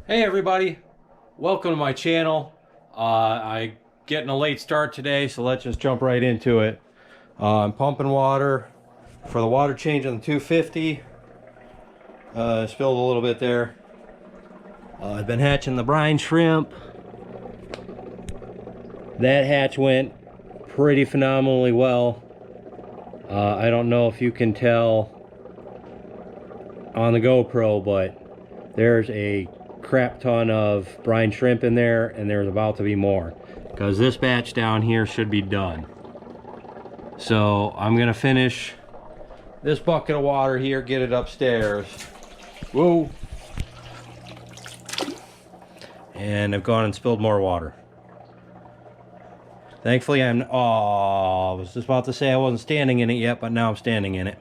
Hey everybody, welcome to my channel. I getting a late start today, so let's just jump right into it. I'm pumping water for the water change on the 250. Spilled a little bit there. I've been hatching the brine shrimp. That hatch went pretty phenomenally well. I don't know if you can tell on the GoPro, but there's a crap ton of brine shrimp in there, and there's about to be more because this batch down here should be done. So I'm gonna finish this bucket of water here, get it upstairs. Whoa. And I've gone and spilled more water. Thankfully I was just about to say I wasn't standing in it yet, but now I'm standing in it.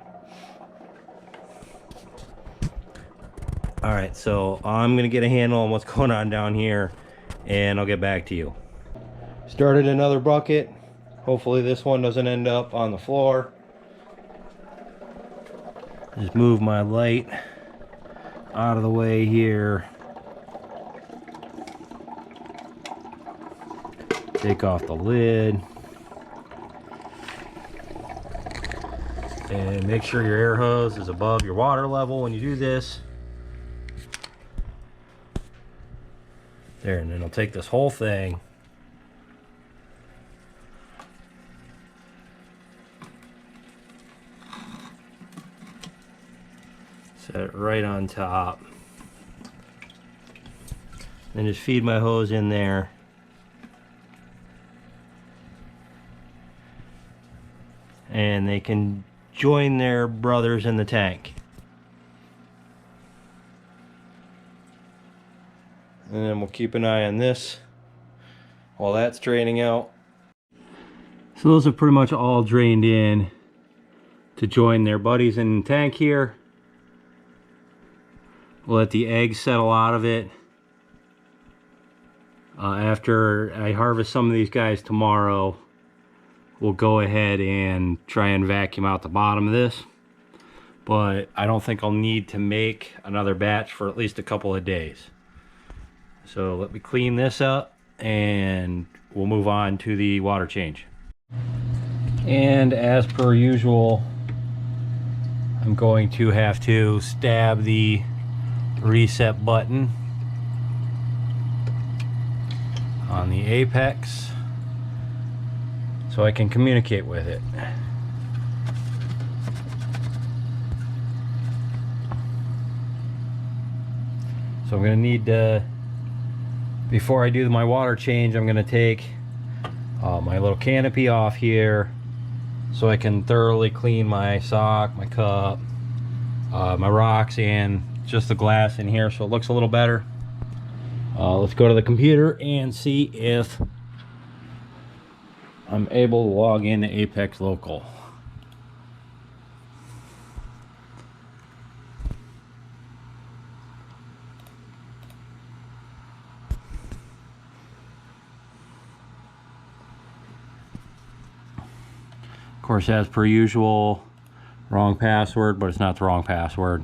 All right, so I'm gonna get a handle on what's going on down here and I'll get back to you. Started another bucket. Hopefully this one doesn't end up on the floor. Just move my light out of the way here. Take off the lid. And make sure your air hose is above your water level when you do this. There, and then I'll take this whole thing set it right on top, then just feed my hose in there, and they can join their brothers in the tank. And then we'll keep an eye on this while that's draining out. So those are pretty much all drained in to join their buddies in the tank here. We'll let the eggs settle out of it. After I harvest some of these guys tomorrow, we'll go ahead and try and vacuum out the bottom of this. But I don't think I'll need to make another batch for at least a couple of days. So let me clean this up and we'll move on to the water change. And as per usual, I'm going to have to stab the reset button on the apex so I can communicate with it. So I'm going to need to, before I do my water change, I'm going to take my little canopy off here so I can thoroughly clean my sock, my cup, my rocks, and just the glass in here so it looks a little better. Let's go to the computer and see if I'm able to log into Apex Local. Of course, as per usual, wrong password, but it's not the wrong password.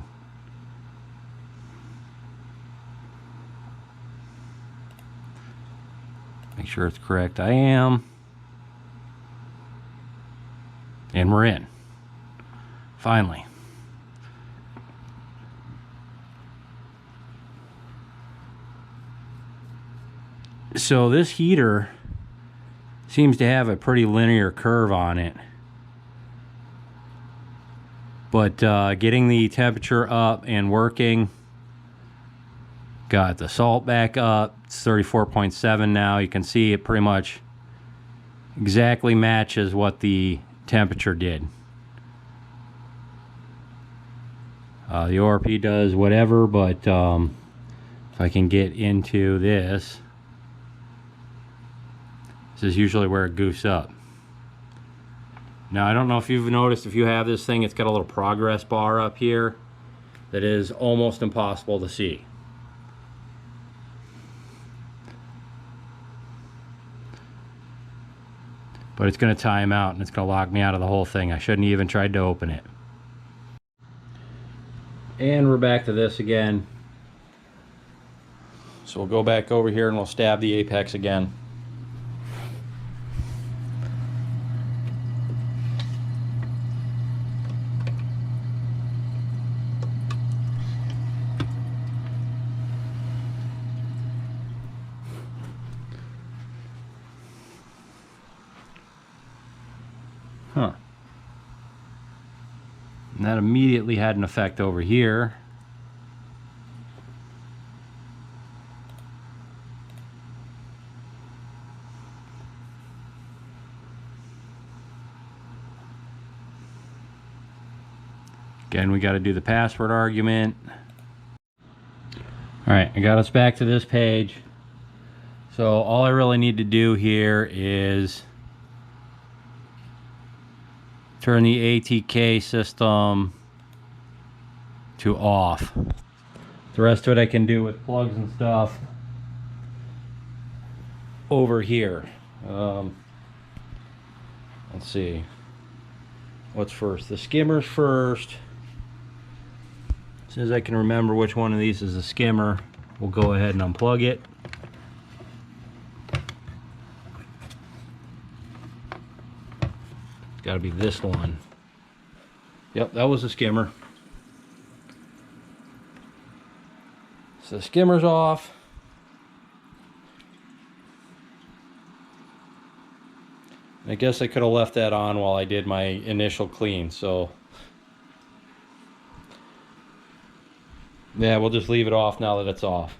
Make sure it's correct. I am. And we're in. Finally. So this heater seems to have a pretty linear curve on it. But getting the temperature up and working, got the salt back up. It's 34.7 now. You can see it pretty much exactly matches what the temperature did. The ORP does whatever, but if I can get into this, this is usually where it goofs up. Now, I don't know if you've noticed, if you have this thing, it's got a little progress bar up here that is almost impossible to see. But it's going to time out and it's going to lock me out of the whole thing. I shouldn't even tried to open it. And we're back to this again. So we'll go back over here and we'll stab the apex again. Huh. And that immediately had an effect over here. Again, we got to do the password argument. All right, I got us back to this page. So all I really need to do here is turn the ATK system to off. The rest of it I can do with plugs and stuff over here. Let's see. What's first? The skimmer's first. As soon as I can remember which one of these is a skimmer, we'll go ahead and unplug it. It's got to be this one. Yep, that was a skimmer. So the skimmer's off. I guess I could have left that on while I did my initial clean, so yeah, we'll just leave it off now that it's off.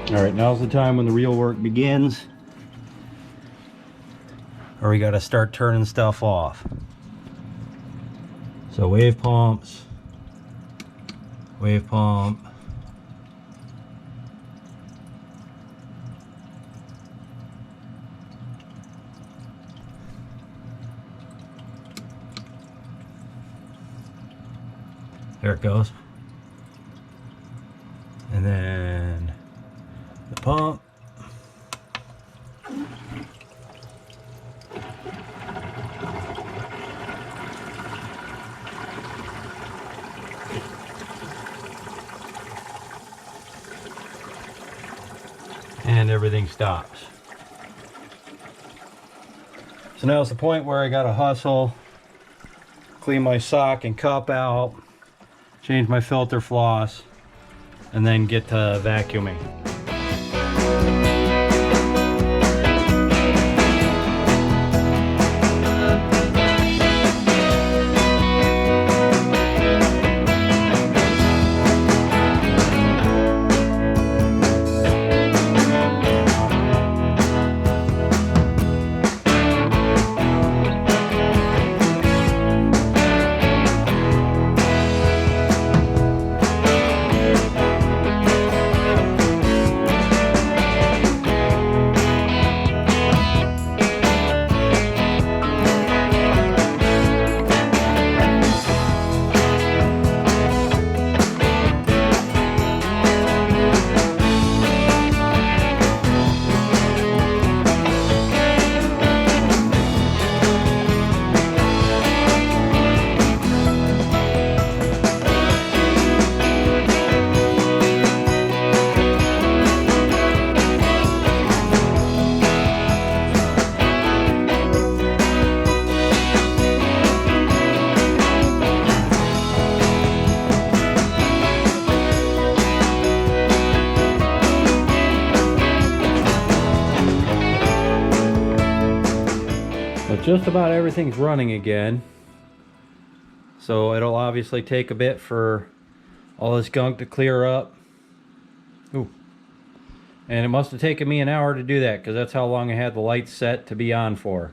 Alright, now's the time when the real work begins. Or we gotta start turning stuff off. So wave pumps, wave pump. There it goes. And then the pump. And everything stops. So now it's the point where I gotta hustle, clean my sock and cup out, change my filter floss, and then get to vacuuming. Just about everything's running again, so it'll obviously take a bit for all this gunk to clear up. Ooh. And it must have taken me an hour to do that, because that's how long I had the lights set to be on for.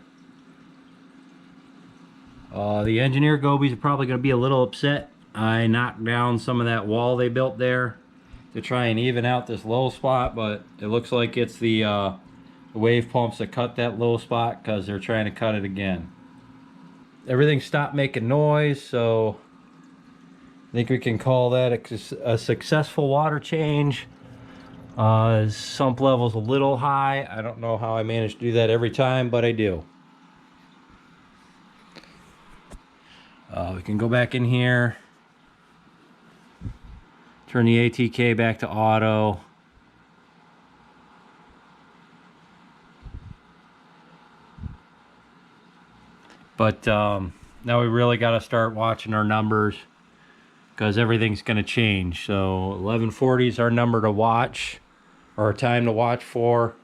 The engineer gobies are probably going to be a little upset. I knocked down some of that wall they built there, to try and even out this low spot, but it looks like it's the wave pumps that cut that low spot because they're trying to cut it again. Everything stopped making noise, so I think we can call that a successful water change. Sump level's a little high. I don't know how I manage to do that every time, but I do. We can go back in here, turn the ATK back to auto. But now we really got to start watching our numbers because everything's going to change. So 1140 is our number to watch, or our time to watch for.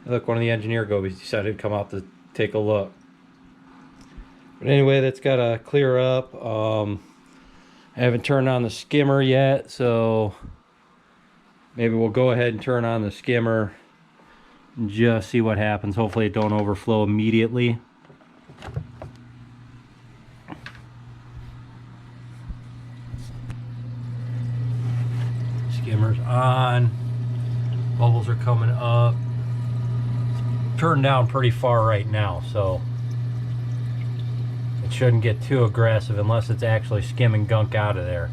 Look, one of the engineer gobies decided to come out to take a look. But anyway, that's got to clear up. I haven't turned on the skimmer yet, so maybe we'll go ahead and turn on the skimmer and just see what happens. Hopefully it don't overflow immediately. Skimmer's on. Bubbles are coming up. It's turned down pretty far right now, so it shouldn't get too aggressive unless it's actually skimming gunk out of there.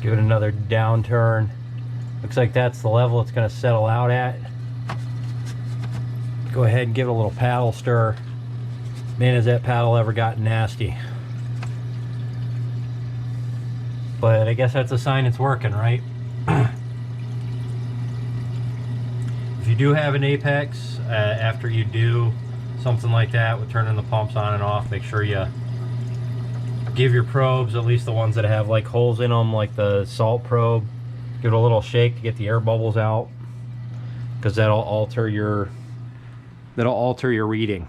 Give it another downturn. Looks like that's the level it's going to settle out at. Go ahead and give it a little paddle stir. Man, has that paddle ever gotten nasty. But I guess that's a sign it's working, right? If you do have an apex, after you do something like that with turning the pumps on and off, make sure you give your probes, at least the ones that have like holes in them, like the salt probe, give it a little shake to get the air bubbles out, because that'll alter your reading.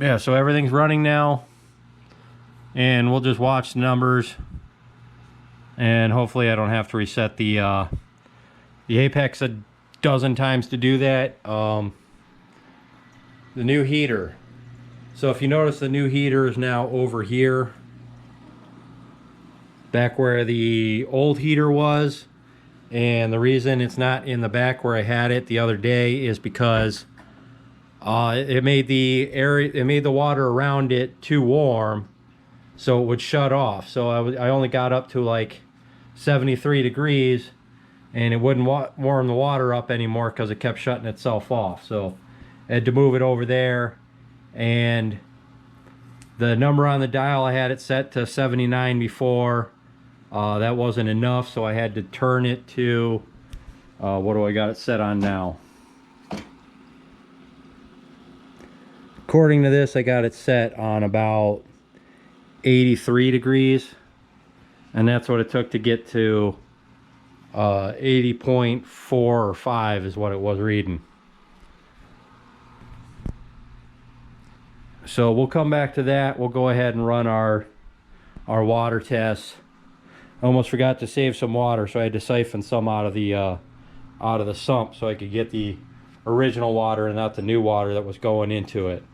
Yeah, so everything's running now, and we'll just watch the numbers, and hopefully I don't have to reset the apex a dozen times to do that. The new heater. So if you notice, the new heater is now over here, back where the old heater was. And the reason it's not in the back where I had it the other day is because it made the water around it too warm, so it would shut off. So I only got up to like 73 degrees, and it wouldn't warm the water up anymore because it kept shutting itself off. So I had to move it over there, and the number on the dial, I had it set to 79 before. That wasn't enough, so I had to turn it to what do I got it set on now? According to this, I got it set on about 83 degrees, and that's what it took to get to 80.4 or 5 is what it was reading. So we'll come back to that. We'll go ahead and run our water tests. I almost forgot to save some water, so I had to siphon some out of the sump so I could get the original water and not the new water that was going into it.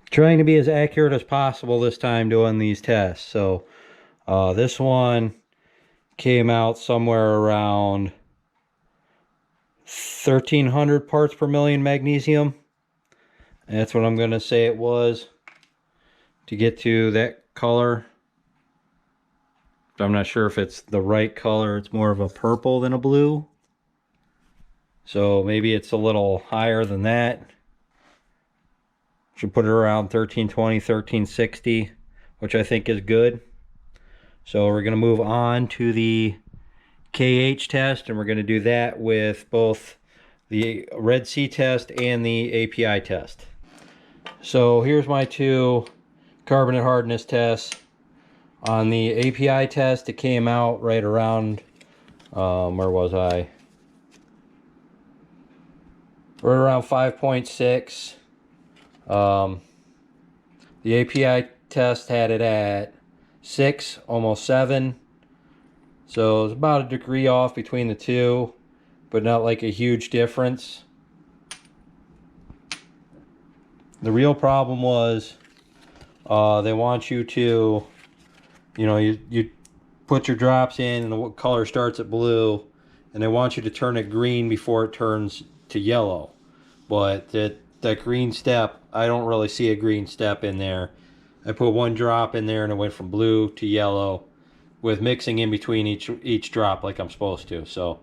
Trying to be as accurate as possible this time doing these tests. So this one came out somewhere around 1,300 parts per million magnesium. And that's what I'm going to say it was to get to that color. I'm not sure if it's the right color. It's more of a purple than a blue. So maybe it's a little higher than that. Should put it around 1320, 1360, which I think is good. So we're going to move on to the KH test, and we're going to do that with both the Red Sea test and the API test. So here's my two carbonate hardness tests. On the API test, it came out right around, where was I? Right around 5.6. The API test had it at 6, almost 7. So it's about a degree off between the two, but not like a huge difference. The real problem was they want you to, you put your drops in and the color starts at blue, and they want you to turn it green before it turns to yellow. But that green step, I don't really see a green step in there. I put one drop in there and it went from blue to yellow with mixing in between each drop like I'm supposed to. So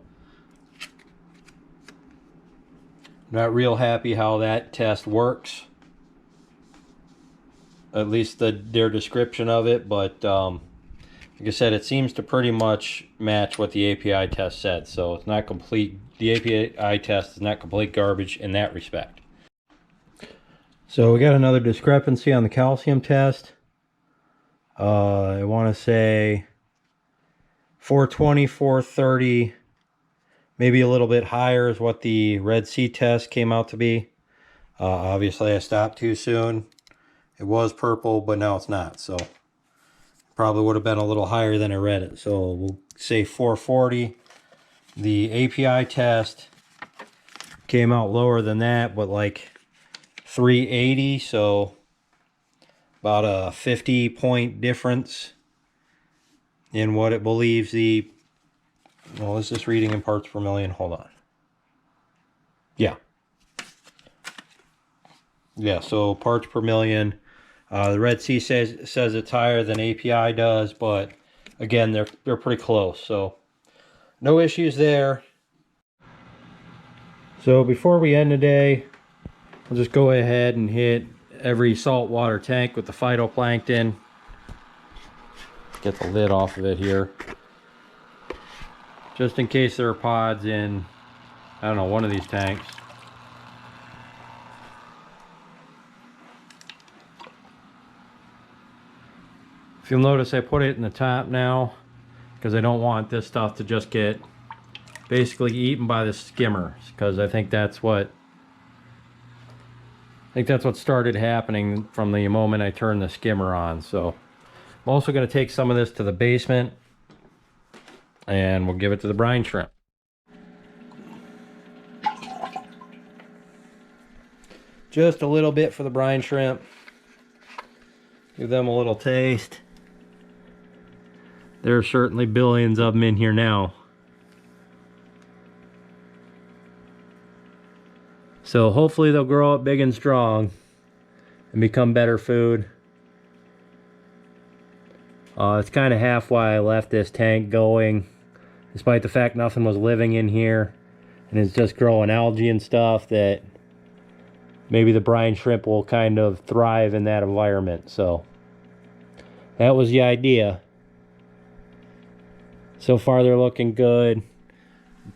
not real happy how that test works, at least their description of it. But like I said, it seems to pretty much match what the API test said. So it's not complete. The API test is not complete garbage in that respect. So we got another discrepancy on the calcium test. I want to say 420, 430, maybe a little bit higher is what the Red Sea test came out to be. Obviously I stopped too soon. It was purple, but now it's not. So probably would have been a little higher than I read it. So we'll say 440. The API test came out lower than that, but like 380, so about a 50-point difference in what it believes the, well, is this reading in parts per million? Hold on. Yeah, so parts per million. The Red Sea says it's higher than API does, but again, they're pretty close, so no issues there. So before we end the day, I'll just go ahead and hit every saltwater tank with the phytoplankton. Get the lid off of it here, just in case there are pods in, I don't know, one of these tanks. If you'll notice, I put it in the top now because I don't want this stuff to just get basically eaten by the skimmers, because I think that's what started happening from the moment I turned the skimmer on. So I'm also going to take some of this to the basement and we'll give it to the brine shrimp. Just a little bit for the brine shrimp. Give them a little taste. There are certainly billions of them in here now. So hopefully they'll grow up big and strong and become better food. It's kind of half why I left this tank going, despite the fact nothing was living in here and it's just growing algae and stuff, that maybe the brine shrimp will kind of thrive in that environment. So that was the idea. So far they're looking good.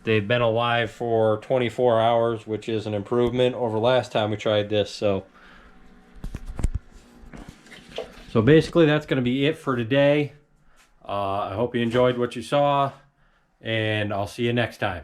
They've been alive for 24 hours, which is an improvement over last time we tried this. So basically that's going to be it for today. I hope you enjoyed what you saw, and I'll see you next time.